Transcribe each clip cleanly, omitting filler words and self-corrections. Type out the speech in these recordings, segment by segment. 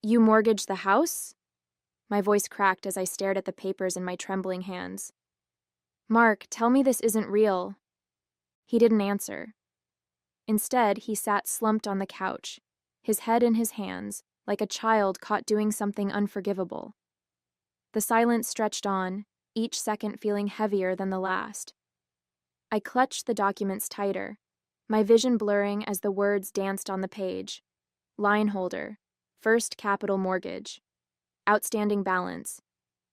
You mortgaged the house? My voice cracked as I stared at the papers in my trembling hands. Mark, tell me this isn't real. He didn't answer. Instead, he sat slumped on the couch, his head in his hands, like a child caught doing something unforgivable. The silence stretched on, each second feeling heavier than the last. I clutched the documents tighter, my vision blurring as the words danced on the page. Line holder, First Capital Mortgage. Outstanding balance,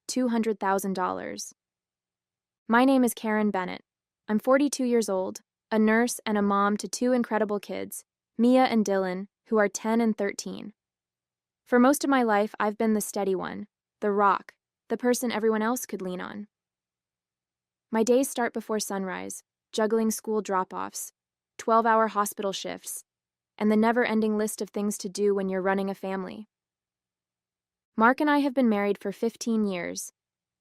$200,000. My name is Karen Bennett. I'm 42 years old, a nurse and a mom to two incredible kids, Mia and Dylan, who are 10 and 13. For most of my life, I've been the steady one, the rock, the person everyone else could lean on. My days start before sunrise, juggling school drop-offs, 12-hour hospital shifts, and the never-ending list of things to do when you're running a family. Mark and I have been married for 15 years,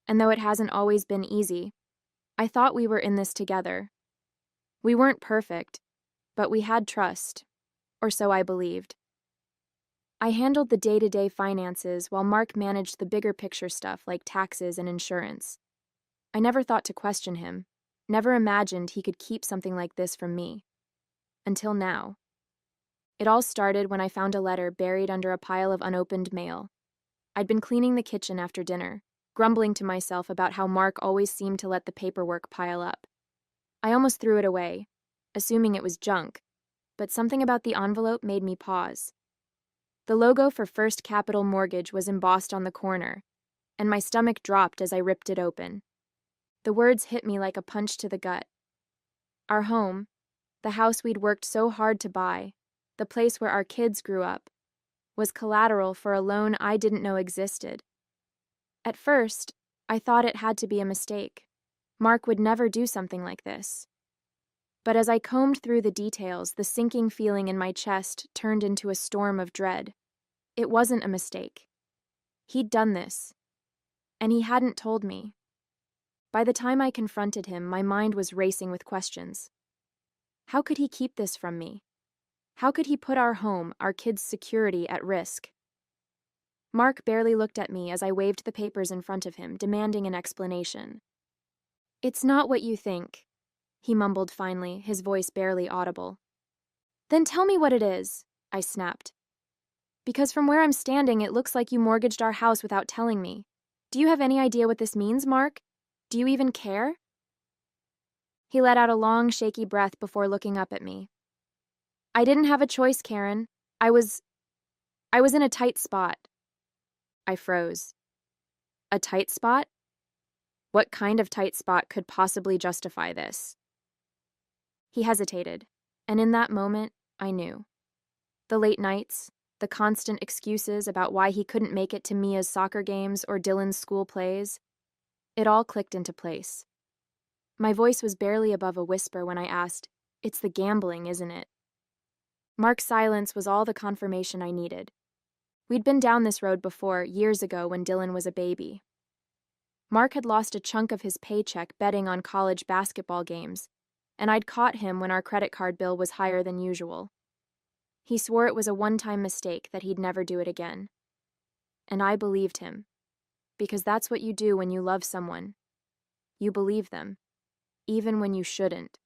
and though it hasn't always been easy, I thought we were in this together. We weren't perfect, but we had trust, or so I believed. I handled the day-to-day finances while Mark managed the bigger picture stuff like taxes and insurance. I never thought to question him, never imagined he could keep something like this from me. Until now. It all started when I found a letter buried under a pile of unopened mail. I'd been cleaning the kitchen after dinner, grumbling to myself about how Mark always seemed to let the paperwork pile up. I almost threw it away, assuming it was junk, but something about the envelope made me pause. The logo for First Capital Mortgage was embossed on the corner, and my stomach dropped as I ripped it open. The words hit me like a punch to the gut. Our home, the house we'd worked so hard to buy, the place where our kids grew up, was collateral for a loan I didn't know existed. At first, I thought it had to be a mistake. Mark would never do something like this. But as I combed through the details, the sinking feeling in my chest turned into a storm of dread. It wasn't a mistake. He'd done this, and he hadn't told me. By the time I confronted him, my mind was racing with questions. How could he keep this from me? How could he put our home, our kids' security, at risk? Mark barely looked at me as I waved the papers in front of him, demanding an explanation. It's not what you think, he mumbled finally, his voice barely audible. Then tell me what it is, I snapped. Because from where I'm standing, it looks like you mortgaged our house without telling me. Do you have any idea what this means, Mark? Do you even care? He let out a long, shaky breath before looking up at me. I didn't have a choice, Karen. I was in a tight spot. I froze. A tight spot? What kind of tight spot could possibly justify this? He hesitated, and in that moment, I knew. The late nights, the constant excuses about why he couldn't make it to Mia's soccer games or Dylan's school plays, it all clicked into place. My voice was barely above a whisper when I asked, "It's the gambling, isn't it?" Mark's silence was all the confirmation I needed. We'd been down this road before, years ago when Dylan was a baby. Mark had lost a chunk of his paycheck betting on college basketball games, and I'd caught him when our credit card bill was higher than usual. He swore it was a one-time mistake, that he'd never do it again. And I believed him, because that's what you do when you love someone. You believe them, even when you shouldn't.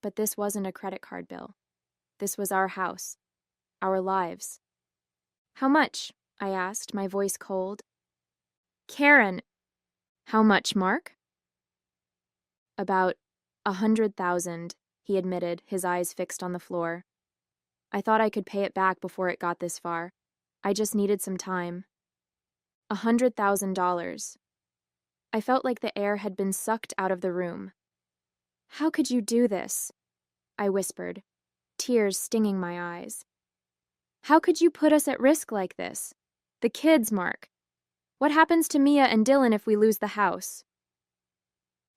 But this wasn't a credit card bill. This was our house, our lives. How much? I asked, my voice cold. Karen! How much, Mark? About 100,000, he admitted, his eyes fixed on the floor. I thought I could pay it back before it got this far. I just needed some time. $100,000. I felt like the air had been sucked out of the room. How could you do this? I whispered, tears stinging my eyes. How could you put us at risk like this? The kids, Mark. What happens to Mia and Dylan if we lose the house?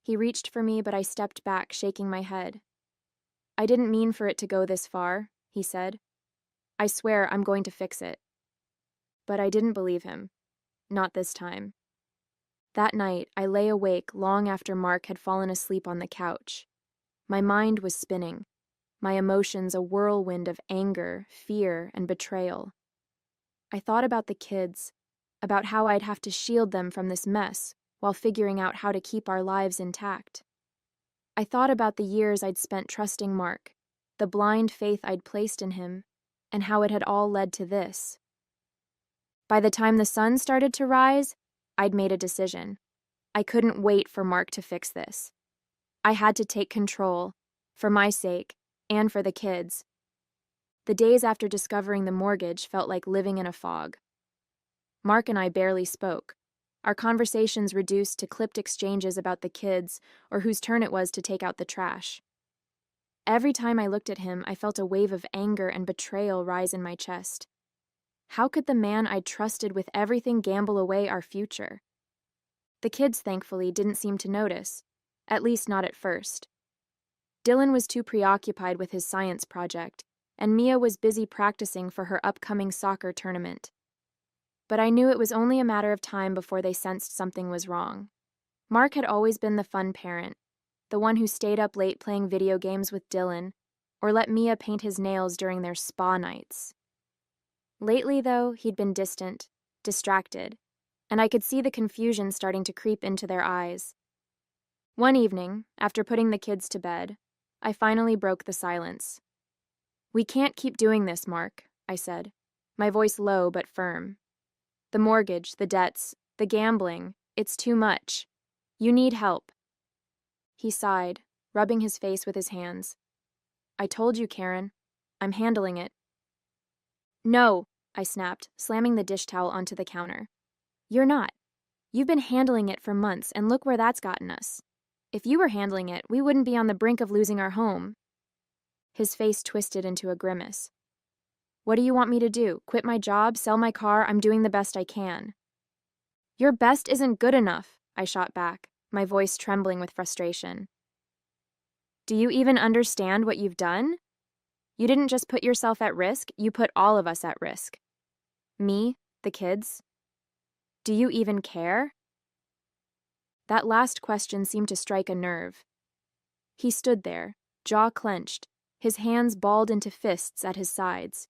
He reached for me, but I stepped back, shaking my head. I didn't mean for it to go this far, he said. I swear I'm going to fix it. But I didn't believe him. Not this time. That night, I lay awake long after Mark had fallen asleep on the couch. My mind was spinning, my emotions a whirlwind of anger, fear, and betrayal. I thought about the kids, about how I'd have to shield them from this mess while figuring out how to keep our lives intact. I thought about the years I'd spent trusting Mark, the blind faith I'd placed in him, and how it had all led to this. By the time the sun started to rise, I'd made a decision. I couldn't wait for Mark to fix this. I had to take control, for my sake, and for the kids. The days after discovering the mortgage felt like living in a fog. Mark and I barely spoke, our conversations reduced to clipped exchanges about the kids or whose turn it was to take out the trash. Every time I looked at him, I felt a wave of anger and betrayal rise in my chest. How could the man I'd trusted with everything gamble away our future? The kids, thankfully, didn't seem to notice, at least not at first. Dylan was too preoccupied with his science project, and Mia was busy practicing for her upcoming soccer tournament. But I knew it was only a matter of time before they sensed something was wrong. Mark had always been the fun parent, the one who stayed up late playing video games with Dylan, or let Mia paint his nails during their spa nights. Lately, though, he'd been distant, distracted, and I could see the confusion starting to creep into their eyes. One evening, after putting the kids to bed, I finally broke the silence. "We can't keep doing this, Mark," I said, my voice low but firm. "The mortgage, the debts, the gambling, it's too much. You need help." He sighed, rubbing his face with his hands. "I told you, Karen. I'm handling it." "No," I snapped, slamming the dish towel onto the counter. "You're not. You've been handling it for months, and look where that's gotten us. If you were handling it, we wouldn't be on the brink of losing our home." His face twisted into a grimace. "What do you want me to do? Quit my job? Sell my car? I'm doing the best I can." "Your best isn't good enough," I shot back, my voice trembling with frustration. "Do you even understand what you've done? You didn't just put yourself at risk, you put all of us at risk. Me, the kids. Do you even care?" That last question seemed to strike a nerve. He stood there, jaw clenched, his hands balled into fists at his sides.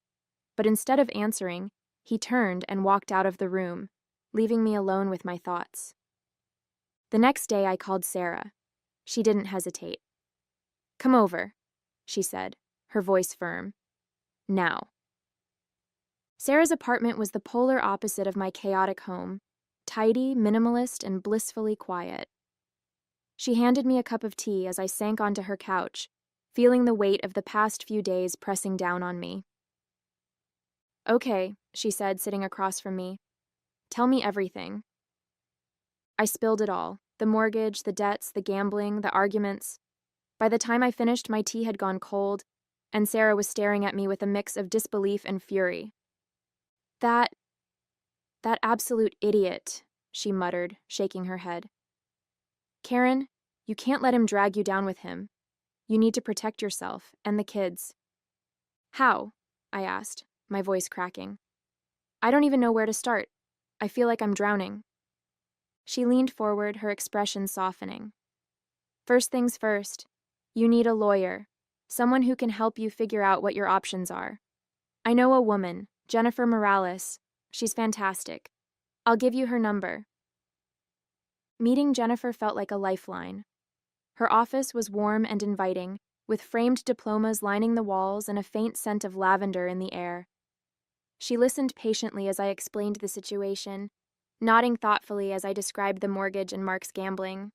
But instead of answering, he turned and walked out of the room, leaving me alone with my thoughts. The next day I called Sarah. She didn't hesitate. "Come over," she said, her voice firm. "Now." Sarah's apartment was the polar opposite of my chaotic home, tidy, minimalist, and blissfully quiet. She handed me a cup of tea as I sank onto her couch, feeling the weight of the past few days pressing down on me. "Okay," she said, sitting across from me. "Tell me everything." I spilled it all, the mortgage, the debts, the gambling, the arguments. By the time I finished, my tea had gone cold, and Sarah was staring at me with a mix of disbelief and fury. That absolute idiot," she muttered, shaking her head. "Karen, you can't let him drag you down with him. You need to protect yourself and the kids." "How?" I asked, my voice cracking. "I don't even know where to start. I feel like I'm drowning." She leaned forward, her expression softening. "First things first, you need a lawyer, someone who can help you figure out what your options are. I know a woman, Jennifer Morales. She's fantastic. I'll give you her number." Meeting Jennifer felt like a lifeline. Her office was warm and inviting, with framed diplomas lining the walls and a faint scent of lavender in the air. She listened patiently as I explained the situation, nodding thoughtfully as I described the mortgage and Mark's gambling.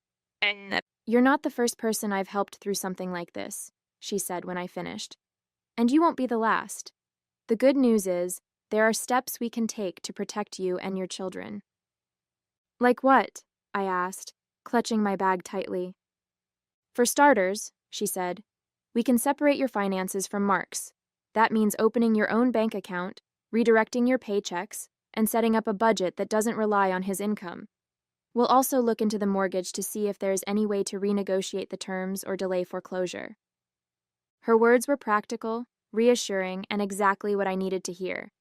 "You're not the first person I've helped through something like this," she said when I finished. "And you won't be the last. The good news is, there are steps we can take to protect you and your children." "Like what?" I asked, clutching my bag tightly. "For starters," she said, "we can separate your finances from Mark's. That means opening your own bank account, redirecting your paychecks, and setting up a budget that doesn't rely on his income. We'll also look into the mortgage to see if there's any way to renegotiate the terms or delay foreclosure." Her words were practical, reassuring, and exactly what I needed to hear.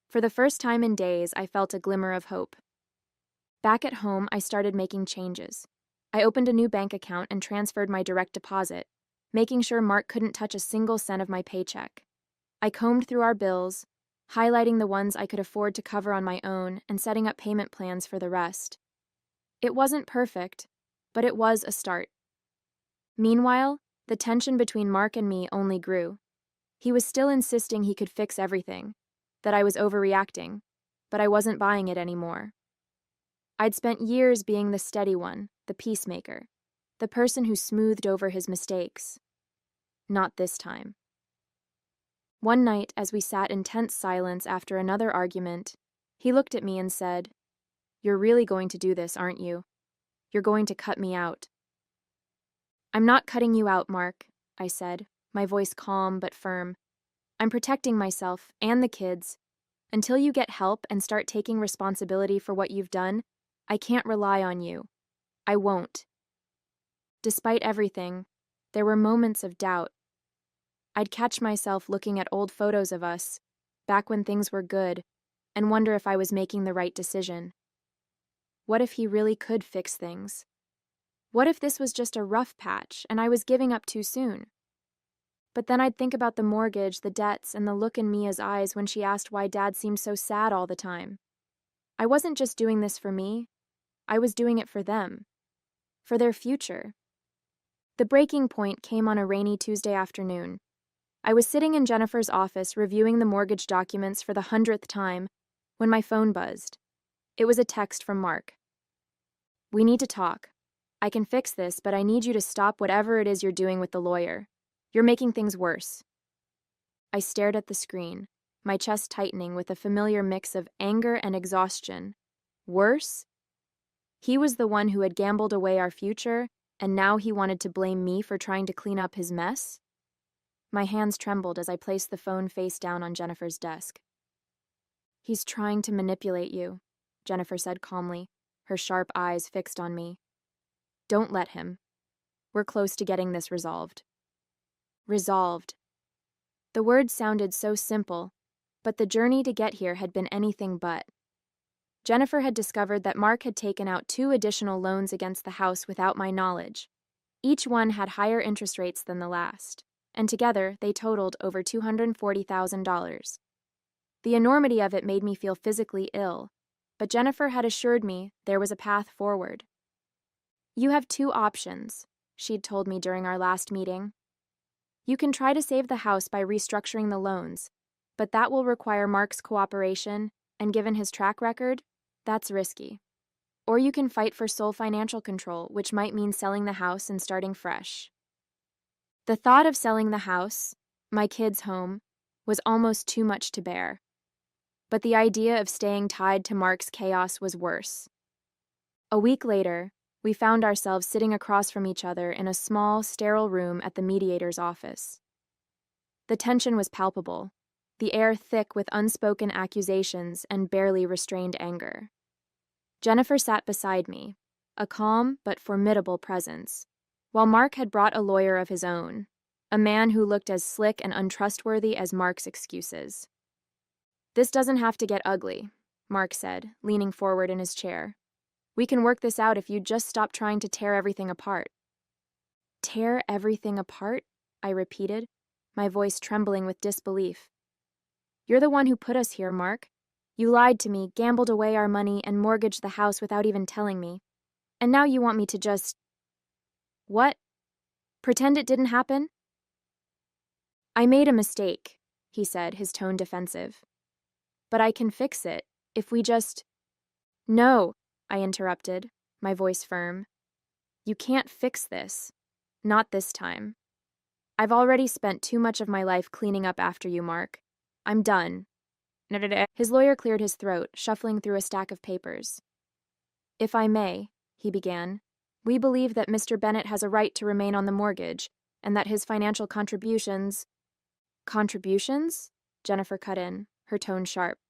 For the first time in days, I felt a glimmer of hope. Back at home, I started making changes. I opened a new bank account and transferred my direct deposit, making sure Mark couldn't touch a single cent of my paycheck. I combed through our bills, highlighting the ones I could afford to cover on my own and setting up payment plans for the rest. It wasn't perfect, but it was a start. Meanwhile, the tension between Mark and me only grew. He was still insisting he could fix everything, that I was overreacting, but I wasn't buying it anymore. I'd spent years being the steady one, the peacemaker, the person who smoothed over his mistakes. Not this time. One night, as we sat in tense silence after another argument, he looked at me and said, "You're really going to do this, aren't you? You're going to cut me out." "I'm not cutting you out, Mark," I said, my voice calm but firm. "I'm protecting myself and the kids. Until you get help and start taking responsibility for what you've done, I can't rely on you. I won't." Despite everything, there were moments of doubt. I'd catch myself looking at old photos of us, back when things were good, and wonder if I was making the right decision. What if he really could fix things? What if this was just a rough patch and I was giving up too soon? But then I'd think about the mortgage, the debts, and the look in Mia's eyes when she asked why Dad seemed so sad all the time. I wasn't just doing this for me. I was doing it for them. For their future. The breaking point came on a rainy Tuesday afternoon. I was sitting in Jennifer's office reviewing the mortgage documents for the 100th time when my phone buzzed. It was a text from Mark. "We need to talk. I can fix this, but I need you to stop whatever it is you're doing with the lawyer. You're making things worse." I stared at the screen, my chest tightening with a familiar mix of anger and exhaustion. Worse? He was the one who had gambled away our future, and now he wanted to blame me for trying to clean up his mess? My hands trembled as I placed the phone face down on Jennifer's desk. "He's trying to manipulate you," Jennifer said calmly, her sharp eyes fixed on me. "Don't let him. We're close to getting this resolved." Resolved. The words sounded so simple, but the journey to get here had been anything but. Jennifer had discovered that Mark had taken out 2 additional loans against the house without my knowledge. Each one had higher interest rates than the last, and together they totaled over $240,000. The enormity of it made me feel physically ill, but Jennifer had assured me there was a path forward. "You have 2 options," she'd told me during our last meeting. "You can try to save the house by restructuring the loans, but that will require Mark's cooperation, and given his track record, that's risky. Or you can fight for sole financial control, which might mean selling the house and starting fresh." The thought of selling the house, my kids' home, was almost too much to bear. But the idea of staying tied to Mark's chaos was worse. A week later, we found ourselves sitting across from each other in a small, sterile room at the mediator's office. The tension was palpable, the air thick with unspoken accusations and barely restrained anger. Jennifer sat beside me, a calm but formidable presence, while Mark had brought a lawyer of his own, a man who looked as slick and untrustworthy as Mark's excuses. "This doesn't have to get ugly," Mark said, leaning forward in his chair. "We can work this out if you just stop trying to tear everything apart." "Tear everything apart?" I repeated, my voice trembling with disbelief. "You're the one who put us here, Mark. You lied to me, gambled away our money, and mortgaged the house without even telling me. And now you want me to just... What? Pretend it didn't happen?" "I made a mistake," he said, his tone defensive. "But I can fix it, if we just..." "No," I interrupted, my voice firm. "You can't fix this. Not this time. I've already spent too much of my life cleaning up after you, Mark. I'm done." His lawyer cleared his throat, shuffling through a stack of papers. "If I may," he began, "we believe that Mr. Bennett has a right to remain on the mortgage, and that his financial contributions..." "Contributions?" Jennifer cut in, her tone sharp.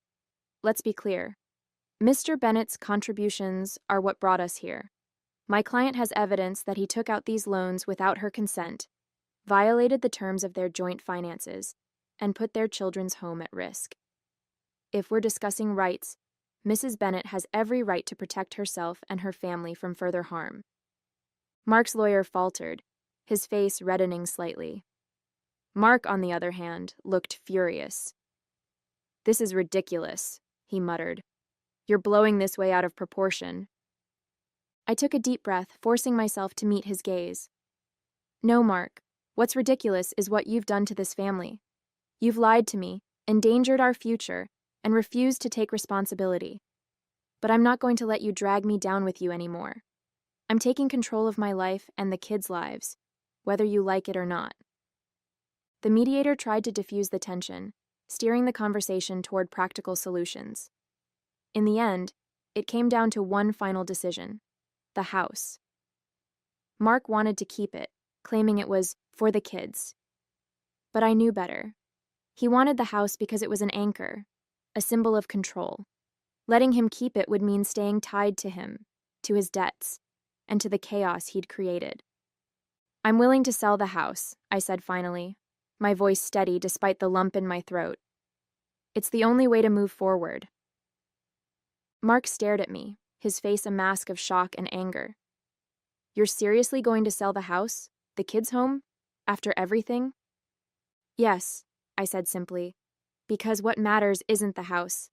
"Let's be clear. Mr. Bennett's contributions are what brought us here. My client has evidence that he took out these loans without her consent, violated the terms of their joint finances, and put their children's home at risk. If we're discussing rights, Mrs. Bennett has every right to protect herself and her family from further harm." Mark's lawyer faltered, his face reddening slightly. Mark, on the other hand, looked furious. "This is ridiculous," he muttered. "You're blowing this way out of proportion." I took a deep breath, forcing myself to meet his gaze. "No, Mark. What's ridiculous is what you've done to this family. You've lied to me, endangered our future, and refused to take responsibility. But I'm not going to let you drag me down with you anymore. I'm taking control of my life and the kids' lives, whether you like it or not." The mediator tried to diffuse the tension, steering the conversation toward practical solutions. In the end, it came down to one final decision: the house. Mark wanted to keep it, claiming it was for the kids. But I knew better. He wanted the house because it was an anchor, a symbol of control. Letting him keep it would mean staying tied to him, to his debts, and to the chaos he'd created. "I'm willing to sell the house," I said finally, my voice steady despite the lump in my throat. "It's the only way to move forward." Mark stared at me, his face a mask of shock and anger. "You're seriously going to sell the house, the kids' home, after everything?" "Yes," I said simply, "because what matters isn't the house.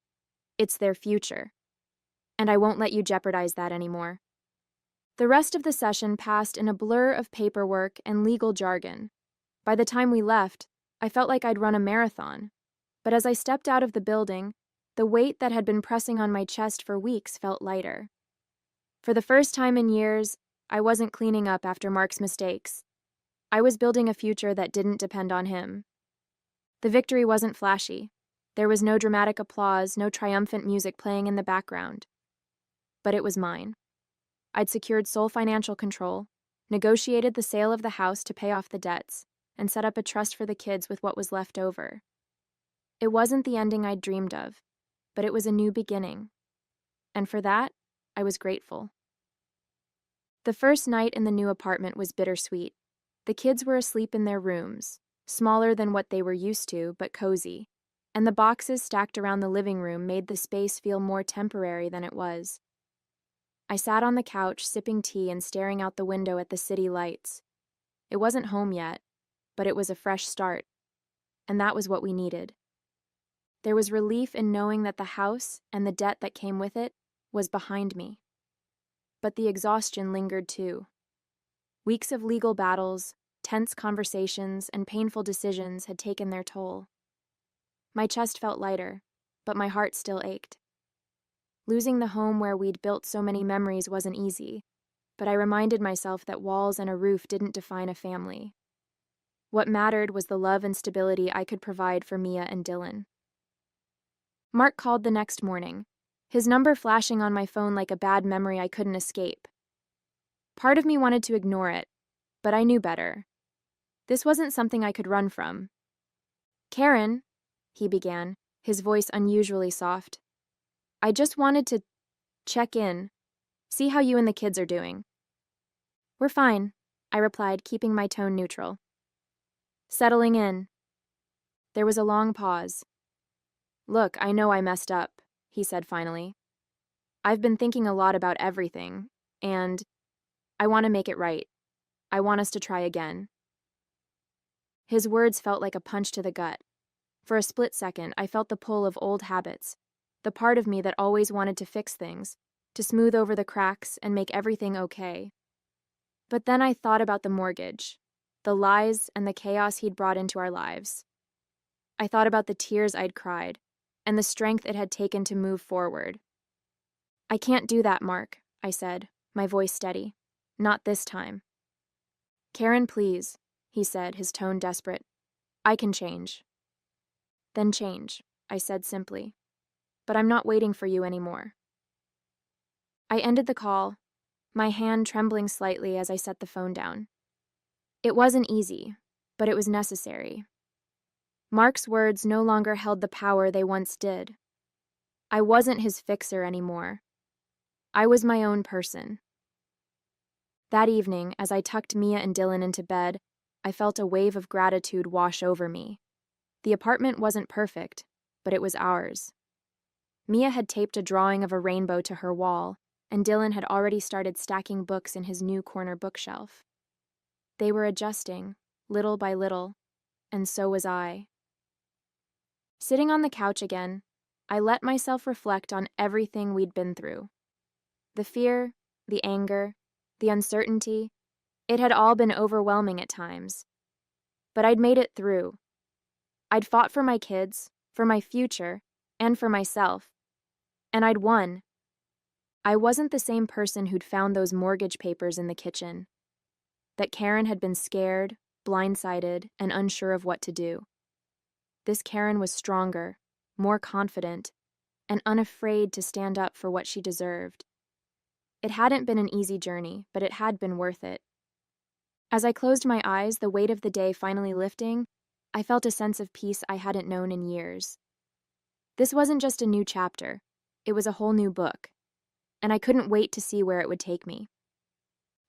It's their future. And I won't let you jeopardize that anymore." The rest of the session passed in a blur of paperwork and legal jargon. By the time we left, I felt like I'd run a marathon. But as I stepped out of the building, the weight that had been pressing on my chest for weeks felt lighter. For the first time in years, I wasn't cleaning up after Mark's mistakes. I was building a future that didn't depend on him. The victory wasn't flashy. There was no dramatic applause, no triumphant music playing in the background. But it was mine. I'd secured sole financial control, negotiated the sale of the house to pay off the debts, and set up a trust for the kids with what was left over. It wasn't the ending I'd dreamed of, but it was a new beginning. And for that, I was grateful. The first night in the new apartment was bittersweet. The kids were asleep in their rooms, smaller than what they were used to, but cozy, and the boxes stacked around the living room made the space feel more temporary than it was. I sat on the couch, sipping tea and staring out the window at the city lights. It wasn't home yet, but it was a fresh start, and that was what we needed. There was relief in knowing that the house and the debt that came with it was behind me. But the exhaustion lingered too. Weeks of legal battles, tense conversations, and painful decisions had taken their toll. My chest felt lighter, but my heart still ached. Losing the home where we'd built so many memories wasn't easy, but I reminded myself that walls and a roof didn't define a family. What mattered was the love and stability I could provide for Mia and Dylan. Mark called the next morning, his number flashing on my phone like a bad memory I couldn't escape. Part of me wanted to ignore it, but I knew better. This wasn't something I could run from. "Karen," he began, his voice unusually soft. "I just wanted to check in, see how you and the kids are doing." "We're fine," I replied, keeping my tone neutral. "Settling in." There was a long pause. "Look, I know I messed up," he said finally. "I've been thinking a lot about everything, and I want to make it right. I want us to try again." His words felt like a punch to the gut. For a split second, I felt the pull of old habits, the part of me that always wanted to fix things, to smooth over the cracks and make everything okay. But then I thought about the mortgage, the lies and the chaos he'd brought into our lives. I thought about the tears I'd cried, and the strength it had taken to move forward. "I can't do that, Mark," I said, my voice steady. "Not this time." "Karen, please," he said, his tone desperate. "I can change." "Then change," I said simply. "But I'm not waiting for you anymore." I ended the call, my hand trembling slightly as I set the phone down. It wasn't easy, but it was necessary. Mark's words no longer held the power they once did. I wasn't his fixer anymore. I was my own person. That evening, as I tucked Mia and Dylan into bed, I felt a wave of gratitude wash over me. The apartment wasn't perfect, but it was ours. Mia had taped a drawing of a rainbow to her wall, and Dylan had already started stacking books in his new corner bookshelf. They were adjusting, little by little, and so was I. Sitting on the couch again, I let myself reflect on everything we'd been through. The fear, the anger, the uncertainty, it had all been overwhelming at times. But I'd made it through. I'd fought for my kids, for my future, and for myself. And I'd won. I wasn't the same person who'd found those mortgage papers in the kitchen. That Karen had been scared, blindsided, and unsure of what to do. This Karen was stronger, more confident, and unafraid to stand up for what she deserved. It hadn't been an easy journey, but it had been worth it. As I closed my eyes, the weight of the day finally lifting, I felt a sense of peace I hadn't known in years. This wasn't just a new chapter, it was a whole new book, and I couldn't wait to see where it would take me.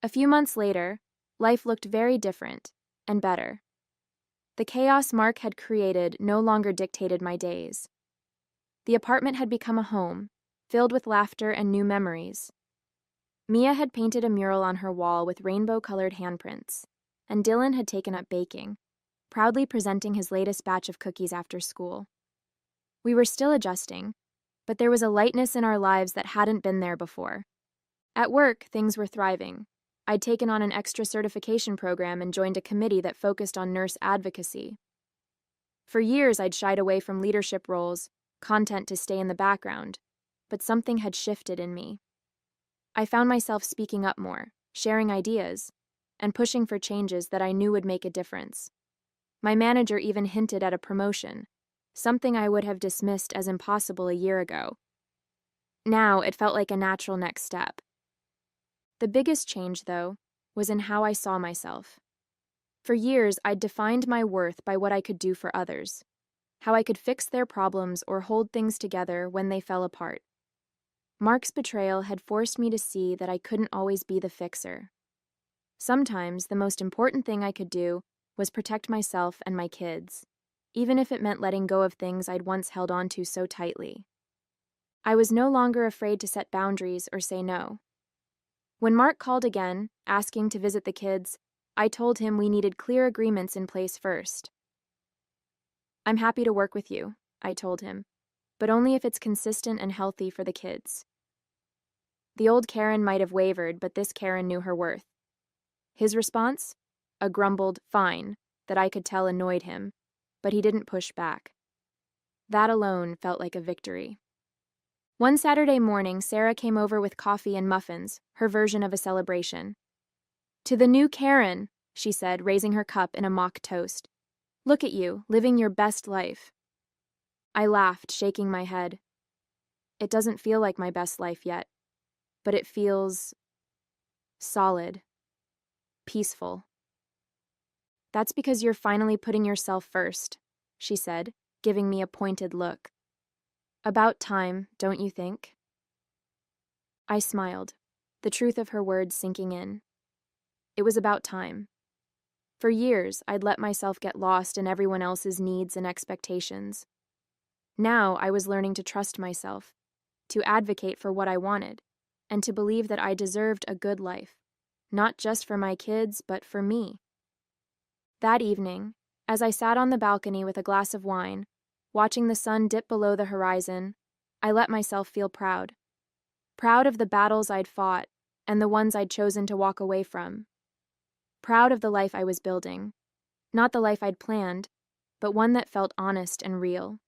A few months later, life looked very different and better. The chaos Mark had created no longer dictated my days. The apartment had become a home, filled with laughter and new memories. Mia had painted a mural on her wall with rainbow-colored handprints, and Dylan had taken up baking, proudly presenting his latest batch of cookies after school. We were still adjusting, but there was a lightness in our lives that hadn't been there before. At work, things were thriving. I'd taken on an extra certification program and joined a committee that focused on nurse advocacy. For years, I'd shied away from leadership roles, content to stay in the background, but something had shifted in me. I found myself speaking up more, sharing ideas, and pushing for changes that I knew would make a difference. My manager even hinted at a promotion, something I would have dismissed as impossible a year ago. Now it felt like a natural next step. The biggest change, though, was in how I saw myself. For years, I'd defined my worth by what I could do for others, how I could fix their problems or hold things together when they fell apart. Mark's betrayal had forced me to see that I couldn't always be the fixer. Sometimes the most important thing I could do was protect myself and my kids, even if it meant letting go of things I'd once held on to so tightly. I was no longer afraid to set boundaries or say no. When Mark called again, asking to visit the kids, I told him we needed clear agreements in place first. "I'm happy to work with you," I told him, "but only if it's consistent and healthy for the kids." The old Karen might have wavered, but this Karen knew her worth. His response? A grumbled, "Fine," that I could tell annoyed him, but he didn't push back. That alone felt like a victory. One Saturday morning, Sarah came over with coffee and muffins, her version of a celebration. "To the new Karen," she said, raising her cup in a mock toast. "Look at you, living your best life." I laughed, shaking my head. It doesn't feel like my best life yet, but it feels solid, peaceful. "That's because you're finally putting yourself first," she said, giving me a pointed look. "About time, don't you think?" I smiled, the truth of her words sinking in. It was about time. For years, I'd let myself get lost in everyone else's needs and expectations. Now I was learning to trust myself, to advocate for what I wanted, and to believe that I deserved a good life, not just for my kids, but for me. That evening, as I sat on the balcony with a glass of wine, watching the sun dip below the horizon, I let myself feel proud. Proud of the battles I'd fought and the ones I'd chosen to walk away from. Proud of the life I was building. Not the life I'd planned, but one that felt honest and real.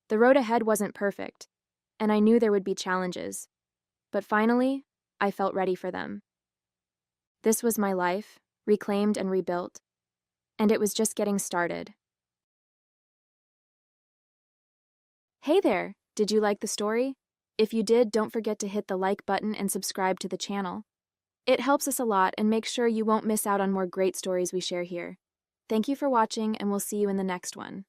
The road ahead wasn't perfect, and I knew there would be challenges. But finally, I felt ready for them. This was my life, reclaimed and rebuilt. And it was just getting started. Hey there! Did you like the story? If you did, don't forget to hit the like button and subscribe to the channel. It helps us a lot and makes sure you won't miss out on more great stories we share here. Thank you for watching, and we'll see you in the next one.